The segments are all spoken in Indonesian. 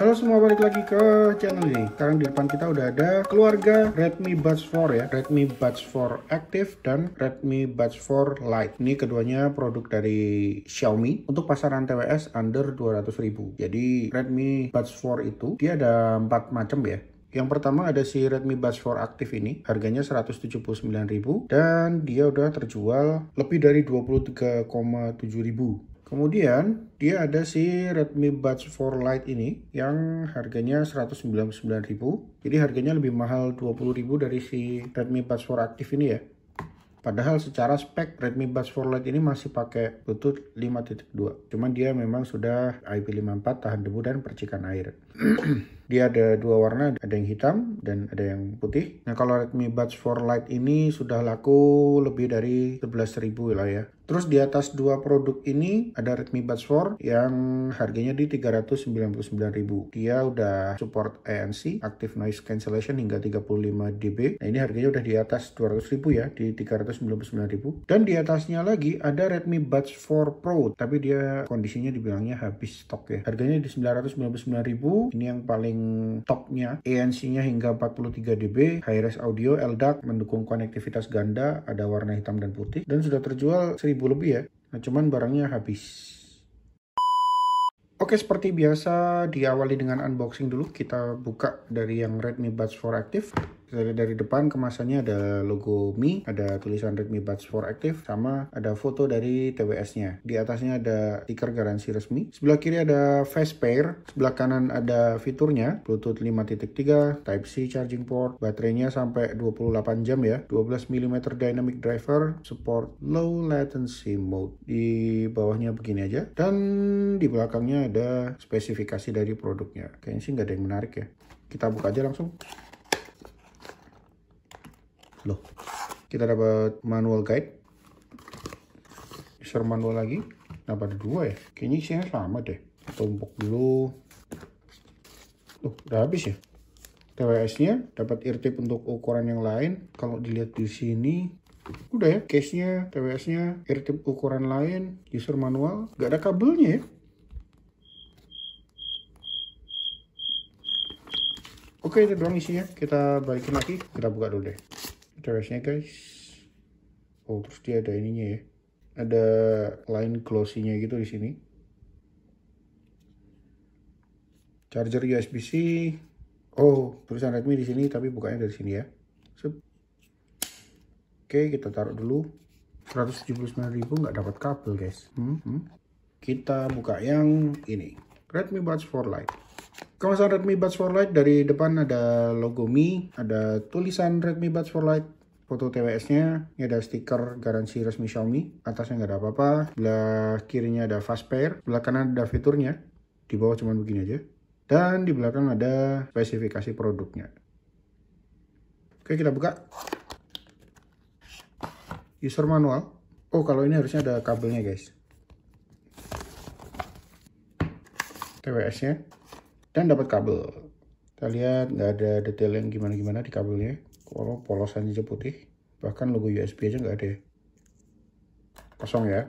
Halo semua, balik lagi ke channel ini. Sekarang di depan kita udah ada keluarga Redmi Buds 4 ya. Redmi Buds 4 Active dan Redmi Buds 4 Lite. Ini keduanya produk dari Xiaomi untuk pasaran TWS under 200.000. Jadi Redmi Buds 4 itu dia ada 4 macam ya. Yang pertama ada si Redmi Buds 4 Active ini, harganya 179.000 dan dia udah terjual lebih dari 23,7.000. Kemudian dia ada si Redmi Buds 4 Lite ini yang harganya 199.000. Jadi harganya lebih mahal 20.000 dari si Redmi Buds 4 Active ini ya. Padahal secara spek Redmi Buds 4 Lite ini masih pakai Bluetooth 5.2. Cuman dia memang sudah IP54, tahan debu dan percikan air. Dia ada dua warna, ada yang hitam dan ada yang putih. Nah kalau Redmi Buds 4 Lite ini sudah laku lebih dari 11.000 lah ya. Terus di atas dua produk ini ada Redmi Buds 4 yang harganya di 399.000. Dia udah support ANC, Active Noise Cancellation hingga 35 dB. Nah ini harganya udah di atas 200.000 ya, di 399.000. Dan di atasnya lagi ada Redmi Buds 4 Pro, tapi dia kondisinya dibilangnya habis stok ya. Harganya di 999.000. Ini yang paling topnya, ANC-nya hingga 43 dB, high-res audio, LDAC, mendukung konektivitas ganda, ada warna hitam dan putih, dan sudah terjual 1.000 lebih ya. Nah cuman barangnya habis. Oke, seperti biasa diawali dengan unboxing dulu. Kita buka dari yang Redmi Buds 4 Active. Dari depan kemasannya ada logo Mi, ada tulisan Redmi Buds 4 Active, sama ada foto dari TWS-nya. Di atasnya ada stiker garansi resmi. Sebelah kiri ada Fast Pair, sebelah kanan ada fiturnya, Bluetooth 5.3, Type-C charging port, baterainya sampai 28 jam ya, 12 mm dynamic driver, support low latency mode. Di bawahnya begini aja, dan di belakangnya ada spesifikasi dari produknya. Kayaknya sih nggak ada yang menarik ya. Kita buka aja langsung. Loh, kita dapat manual guide, user manual lagi. Kenapa ada dua ya? Kayaknya isinya sama deh. Tumpuk dulu. Loh, udah habis ya. TWS-nya dapat ear-tip untuk ukuran yang lain. Kalau dilihat di sini, udah ya. Case-nya, TWS-nya, ear-tip ukuran lain, user manual. Gak ada kabelnya ya. Oke, itu doang isinya. Kita balikin lagi. Kita buka dulu deh TWS-nya guys. Oh, terus dia ada ininya ya. Ada line glossy-nya gitu di sini. Charger USB-C. Oh, tulisan Redmi di sini tapi bukanya dari sini ya. Oke, kita taruh dulu. 179.000 nggak dapat kabel guys. Kita buka yang ini, Redmi Buds 4 Lite. Kemasan Redmi Buds 4 Lite, dari depan ada logo Mi, ada tulisan Redmi Buds 4 Lite, foto TWS-nya, ini ada stiker garansi resmi Xiaomi, atasnya nggak ada apa-apa, sebelah kirinya ada Fast Pair, sebelah kanan ada fiturnya, di bawah cuma begini aja, dan di belakang ada spesifikasi produknya. Oke, kita buka. User manual. Oh, kalau ini harusnya ada kabelnya guys. TWS-nya. Dan dapat kabel. Kita lihat nggak ada detail yang gimana-gimana di kabelnya. Kalau polosan aja putih. Bahkan logo USB aja nggak ada. Kosong ya.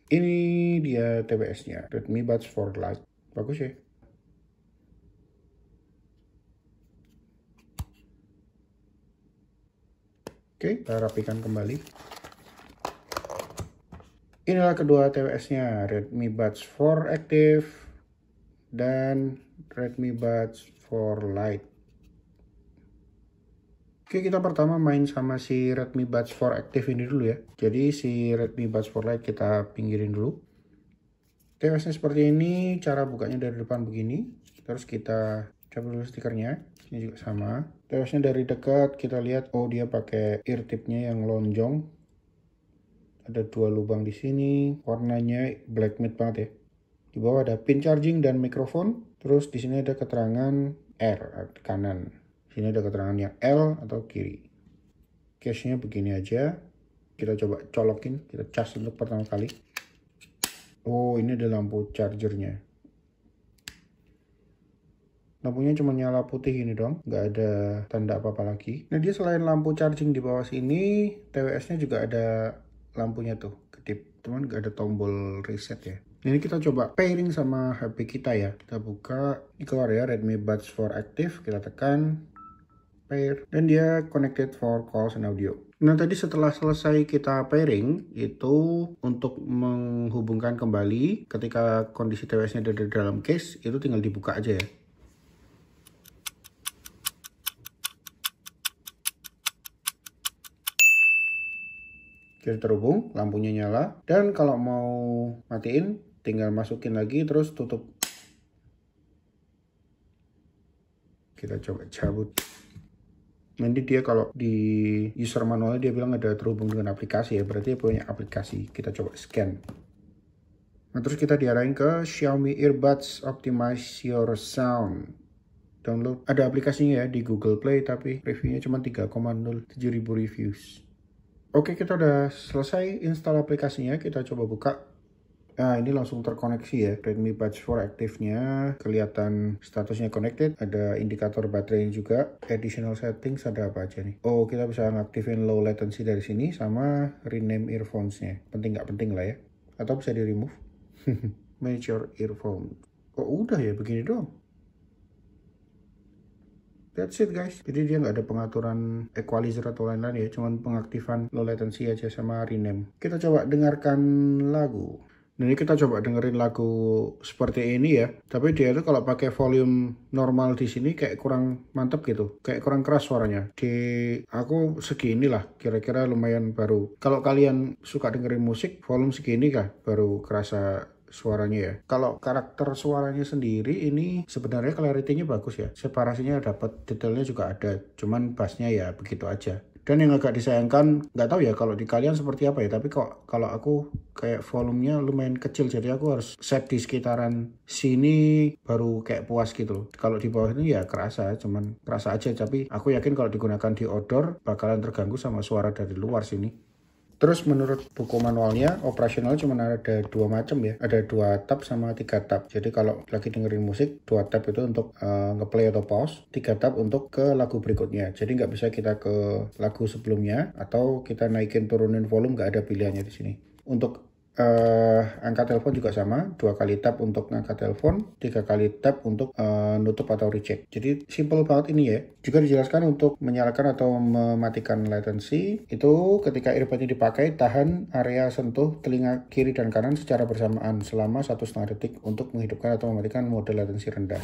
Ini dia TWS-nya. Redmi Buds 4 Lite. Bagus ya. Oke, kita rapikan kembali. Inilah kedua TWS-nya, Redmi Buds 4 Active dan Redmi Buds 4 Lite. Oke, kita pertama main sama si Redmi Buds 4 Active ini dulu ya. Jadi si Redmi Buds 4 Lite kita pinggirin dulu. TWS-nya seperti ini, cara bukanya dari depan begini. Terus kita coba dulu stikernya. Ini juga sama. TWS-nya dari dekat kita lihat, oh dia pakai ear tip-nya yang lonjong. Ada dua lubang di sini, warnanya black matte banget ya. Di bawah ada pin charging dan mikrofon. Terus di sini ada keterangan R kanan. Di sini ada keterangan yang L atau kiri. Case-nya begini aja. Kita coba colokin, kita cas untuk pertama kali. Oh, ini ada lampu chargernya. Lampunya cuma nyala putih ini dong, nggak ada tanda apa-apa lagi. Nah dia selain lampu charging di bawah sini, TWS-nya juga ada lampunya tuh, kedip. Cuman nggak ada tombol reset ya. Ini kita coba pairing sama HP kita ya. Kita buka, ini keluar ya, Redmi Buds 4 Active. Kita tekan pair, dan dia connected for calls and audio. Nah tadi setelah selesai kita pairing, itu untuk menghubungkan kembali ketika kondisi TWS-nya ada di dalam case, itu tinggal dibuka aja ya. Jadi terhubung, lampunya nyala, dan kalau mau matiin tinggal masukin lagi terus tutup. Kita coba cabut. Nanti dia kalau di user manualnya dia bilang ada terhubung dengan aplikasi ya, berarti dia punya aplikasi. Kita coba scan. Nah terus kita diarahin ke Xiaomi Earbuds Optimize Your Sound. Download, ada aplikasinya ya di Google Play, tapi reviewnya cuma 3,0, 7.000 reviews. Oke, kita udah selesai install aplikasinya, kita coba buka. Nah, ini langsung terkoneksi ya, Redmi Buds 4 Active-nya, kelihatan statusnya connected, ada indikator baterainya juga, additional settings ada apa aja nih. Oh, kita bisa ngaktifin low latency dari sini, sama rename earphones-nya. Penting nggak penting lah ya, atau bisa di remove. Manage your earphone. Oh, udah ya, begini doang. That's it guys. Jadi dia nggak ada pengaturan equalizer atau lain-lain ya, cuman pengaktifan low latency aja sama rename. Kita coba dengarkan lagu. Nah ini kita coba dengerin lagu seperti ini ya. Tapi dia tuh kalau pakai volume normal di sini kayak kurang mantep gitu, kayak kurang keras suaranya. Di aku segini lah, kira-kira lumayan baru. Kalau kalian suka dengerin musik, volume segini kah baru kerasa suaranya ya. Kalau karakter suaranya sendiri ini sebenarnya clarity-nya bagus ya. Separasinya dapat, detailnya juga ada. Cuman bassnya ya begitu aja. Dan yang agak disayangkan, nggak tahu ya kalau di kalian seperti apa ya, tapi kok kalau aku kayak volumenya lumayan kecil, jadi aku harus set di sekitaran sini baru kayak puas gitu. Kalau di bawah ini ya kerasa, cuman kerasa aja, tapi aku yakin kalau digunakan di outdoor bakalan terganggu sama suara dari luar sini. Terus menurut buku manualnya, operasional cuma ada 2 macam ya. Ada 2 tab sama 3 tab. Jadi kalau lagi dengerin musik, 2 tab itu untuk ngeplay atau pause, 3 tab untuk ke lagu berikutnya. Jadi nggak bisa kita ke lagu sebelumnya, atau kita naikin turunin volume, nggak ada pilihannya di sini. Untuk angkat telepon juga sama, 2 kali tap untuk ngangkat telepon, 3 kali tap untuk nutup atau reject. Jadi simple banget ini ya. Juga dijelaskan untuk menyalakan atau mematikan latency itu ketika earbudnya dipakai, tahan area sentuh telinga kiri dan kanan secara bersamaan selama 1,5 detik untuk menghidupkan atau mematikan mode latensi rendah.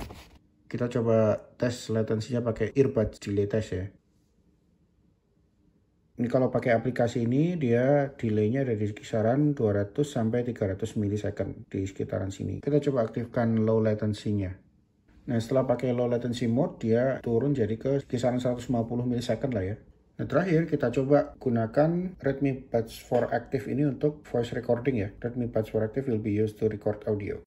Kita coba tes latensinya pakai earbuds delay test ya. Ini kalau pakai aplikasi ini dia delaynya ada di kisaran 200 sampai 300 milisecond di sekitaran sini. Kita coba aktifkan low latency-nya. Nah setelah pakai low latency mode dia turun jadi ke kisaran 150 milisecond lah ya. Nah terakhir kita coba gunakan Redmi Buds 4 Active ini untuk voice recording ya. Redmi Buds 4 Active will be used to record audio.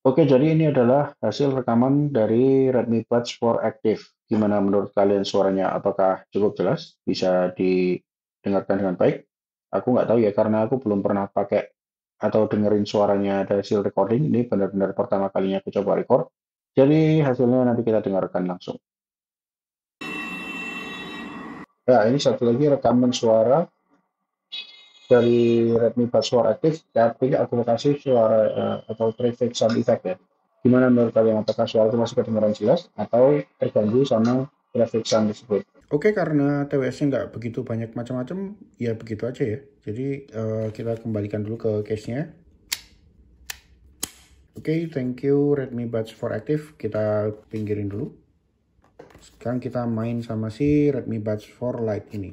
Oke, jadi ini adalah hasil rekaman dari Redmi Buds 4 Active. Gimana menurut kalian suaranya? Apakah cukup jelas? Bisa didengarkan dengan baik? Aku nggak tahu ya, karena aku belum pernah pakai atau dengerin suaranya dari hasil recording. Ini benar-benar pertama kalinya aku coba record. Jadi hasilnya nanti kita dengarkan langsung. Ya, ini satu lagi rekaman suara dari Redmi Buds 4 Active, tapi aplikasi suara atau prefix sound effect ya. Gimana menurut kalian, apakah suara itu masih kedengaran jelas atau terganggu sama prefix sound tersebut? Oke, karena TWS-nya nggak begitu banyak macam-macam, ya begitu aja ya. Jadi kita kembalikan dulu ke case-nya. Oke, thank you Redmi Buds 4 Active. Kita pinggirin dulu. Sekarang kita main sama si Redmi Buds 4 Lite ini.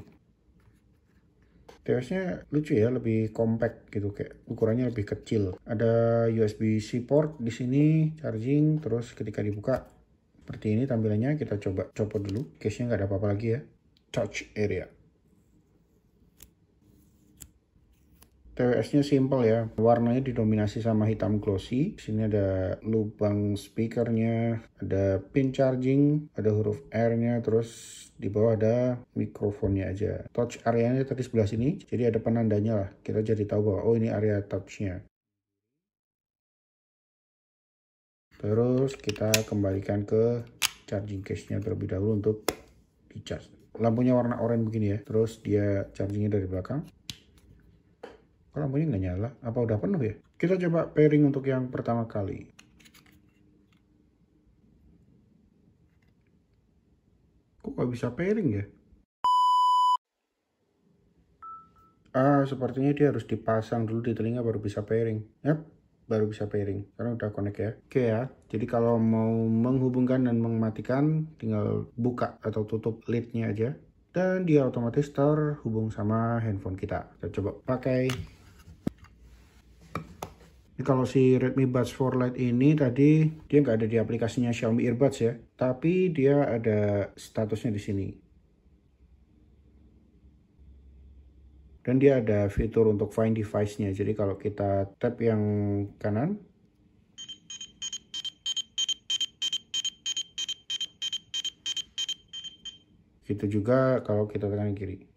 TWS-nya lucu ya, lebih compact gitu, kayak ukurannya lebih kecil. Ada USB-C port di sini, charging, terus ketika dibuka seperti ini tampilannya. Kita coba copot dulu, case-nya nggak ada apa-apa lagi ya. Touch area. TWS-nya simple ya, warnanya didominasi sama hitam glossy. Di sini ada lubang speakernya, ada pin charging, ada huruf R-nya, terus di bawah ada mikrofonnya aja. Touch area-nya tadi sebelah sini, jadi ada penandanya lah. Kita jadi tahu bahwa oh ini area touch-nya. Terus kita kembalikan ke charging case-nya terlebih dahulu untuk di charge. Lampunya warna oranye begini ya, terus dia chargingnya dari belakang. Kok lampunya nggak nyala? Apa udah penuh ya? Kita coba pairing untuk yang pertama kali. Kok nggak bisa pairing ya? Sepertinya dia harus dipasang dulu di telinga baru bisa pairing. Yap, baru bisa pairing karena udah connect ya. Oke ya, jadi kalau mau menghubungkan dan mematikan tinggal buka atau tutup lidnya aja dan dia otomatis terhubung sama handphone kita. Kita coba pakai. Ini kalau si Redmi Buds 4 Lite ini tadi dia nggak ada di aplikasinya Xiaomi Earbuds ya, tapi dia ada statusnya di sini. Dan dia ada fitur untuk find device-nya. Jadi kalau kita tap yang kanan, gitu juga kalau kita tekan kiri.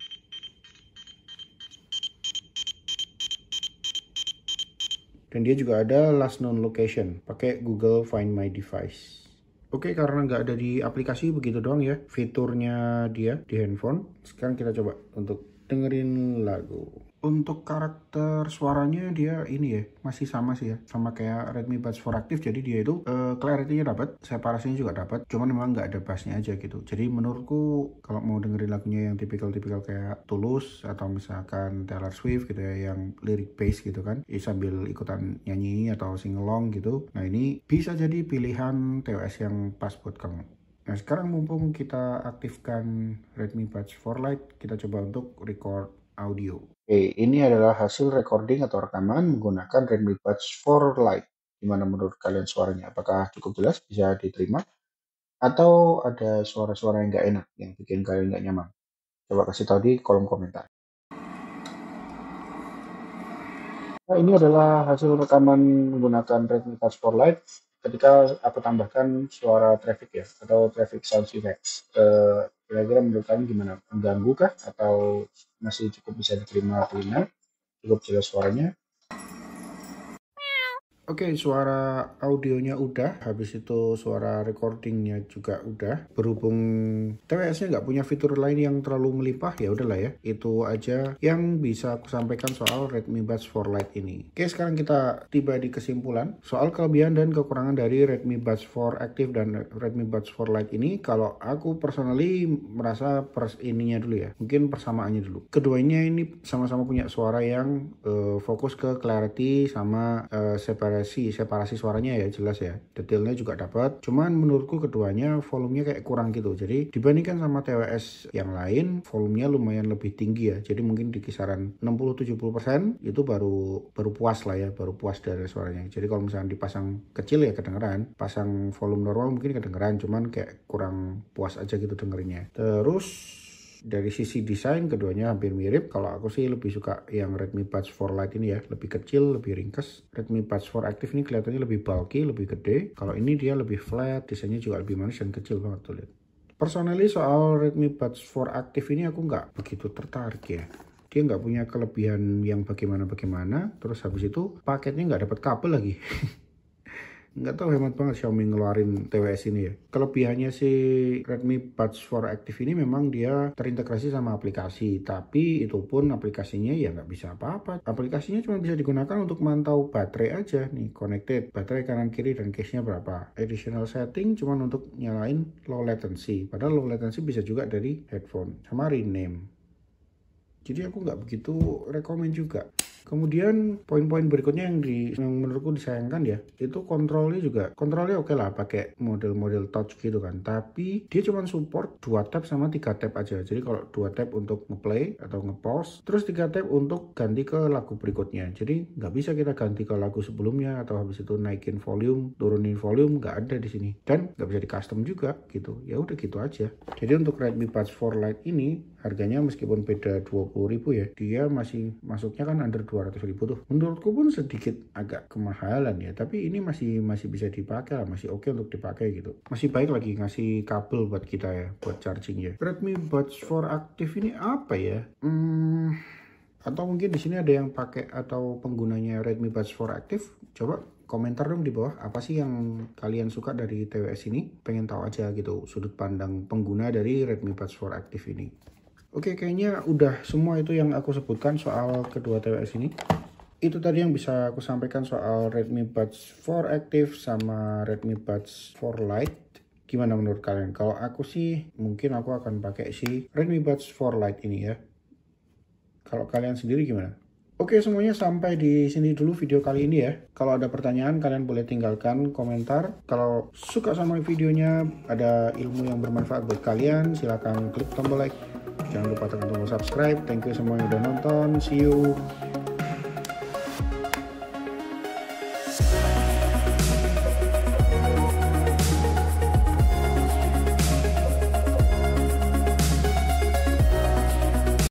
Dan dia juga ada last known location, pakai Google Find My Device. Oke, karena nggak ada di aplikasi begitu doang ya fiturnya dia di handphone. Sekarang kita coba untuk dengerin lagu. Untuk karakter suaranya dia ini ya masih sama sih ya, sama kayak Redmi Buds 4 Active. Jadi dia itu clarity-nya dapat, separasinya juga dapat, cuman memang nggak ada bass-nya aja gitu. Jadi menurutku kalau mau dengerin lagunya yang tipikal-tipikal kayak Tulus atau misalkan Taylor Swift gitu ya, yang lirik bass gitu kan, sambil ikutan nyanyi atau sing-along gitu, nah ini bisa jadi pilihan TWS yang pas buat kamu. Nah sekarang mumpung kita aktifkan Redmi Buds 4 Lite, kita coba untuk record audio. Oke, ini adalah hasil recording atau rekaman menggunakan Redmi Buds 4 Lite. Gimana menurut kalian suaranya? Apakah cukup jelas, bisa diterima? Atau ada suara-suara yang nggak enak, yang bikin kalian nggak nyaman? Coba kasih tahu di kolom komentar. Nah, ini adalah hasil rekaman menggunakan Redmi Buds 4 Lite ketika aku tambahkan suara traffic ya, atau traffic sound effects. Kira-kira menurut kalian gimana? Mengganggu kah? Atau masih cukup bisa diterima telinga? Cukup jelas suaranya? Oke, suara audionya udah, habis itu suara recordingnya juga udah. Berhubung TWS-nya nggak punya fitur lain yang terlalu melimpah, ya udahlah ya. Itu aja yang bisa aku sampaikan soal Redmi Buds 4 Lite ini. Oke, sekarang kita tiba di kesimpulan soal kelebihan dan kekurangan dari Redmi Buds 4 Active dan Redmi Buds 4 Lite ini. Kalau aku personally merasa ininya dulu ya, mungkin persamaannya dulu. Keduanya ini sama-sama punya suara yang fokus ke clarity sama separasi suaranya ya, jelas ya, detailnya juga dapat. Cuman menurutku keduanya volumenya kayak kurang gitu. Jadi dibandingkan sama TWS yang lain, volumenya lumayan lebih tinggi ya. Jadi mungkin di kisaran 60-70% itu baru puas lah ya, baru puas dari suaranya. Jadi kalau misalnya dipasang kecil ya kedengeran, pasang volume normal mungkin kedengeran, cuman kayak kurang puas aja gitu dengerinnya. Terus dari sisi desain keduanya hampir mirip. Kalau aku sih lebih suka yang Redmi Buds 4 Lite ini ya, lebih kecil, lebih ringkes. Redmi Buds 4 Active ini kelihatannya lebih bulky, lebih gede. Kalau ini dia lebih flat, desainnya juga lebih manis dan kecil banget tuh lihat. Personally soal Redmi Buds 4 Active ini aku nggak begitu tertarik ya. Dia nggak punya kelebihan yang bagaimana-bagaimana. Terus habis itu paketnya nggak dapat kabel lagi. Nggak tahu, hemat banget Xiaomi ngeluarin TWS ini ya. Kelebihannya si Redmi Buds 4 Active ini memang dia terintegrasi sama aplikasi, tapi itu pun aplikasinya ya nggak bisa apa-apa. Aplikasinya cuma bisa digunakan untuk mantau baterai aja nih, connected, baterai kanan kiri dan case-nya berapa. Additional setting cuma untuk nyalain low latency, padahal low latency bisa juga dari headphone, sama rename. Jadi aku nggak begitu rekomen juga. Kemudian poin-poin berikutnya yang menurutku disayangkan ya, itu kontrolnya oke lah pakai model-model touch gitu kan, tapi dia cuma support 2 tap sama 3 tap aja. Jadi kalau 2 tap untuk ngeplay atau ngepause, terus 3 tap untuk ganti ke lagu berikutnya. Jadi nggak bisa kita ganti ke lagu sebelumnya atau habis itu naikin volume, turunin volume, nggak ada di sini. Dan nggak bisa di custom juga gitu. Ya udah gitu aja. Jadi untuk Redmi Buds 4 Lite ini harganya meskipun beda 20.000 ya, dia masih masuknya kan under 200.000 tuh. Menurutku pun sedikit agak kemahalan ya, tapi ini masih bisa dipakai lah, masih oke untuk dipakai gitu. Masih baik lagi ngasih kabel buat kita ya, buat charging ya. Redmi Buds 4 Active ini apa ya? Atau mungkin di sini ada yang pakai atau penggunanya Redmi Buds 4 Active? Coba komentar dong di bawah, apa sih yang kalian suka dari TWS ini. Pengen tahu aja gitu sudut pandang pengguna dari Redmi Buds 4 Active ini. Oke, kayaknya udah semua itu yang aku sebutkan soal kedua TWS ini. Itu tadi yang bisa aku sampaikan soal Redmi Buds 4 Active sama Redmi Buds 4 Lite. Gimana menurut kalian? Kalau aku sih mungkin aku akan pakai si Redmi Buds 4 Lite ini ya. Kalau kalian sendiri gimana? Oke, semuanya sampai di sini dulu video kali ini ya. Kalau ada pertanyaan kalian boleh tinggalkan komentar. Kalau suka sama videonya, ada ilmu yang bermanfaat buat kalian, silahkan klik tombol like. Jangan lupa tekan tombol subscribe. Thank you semua yang udah nonton. See you.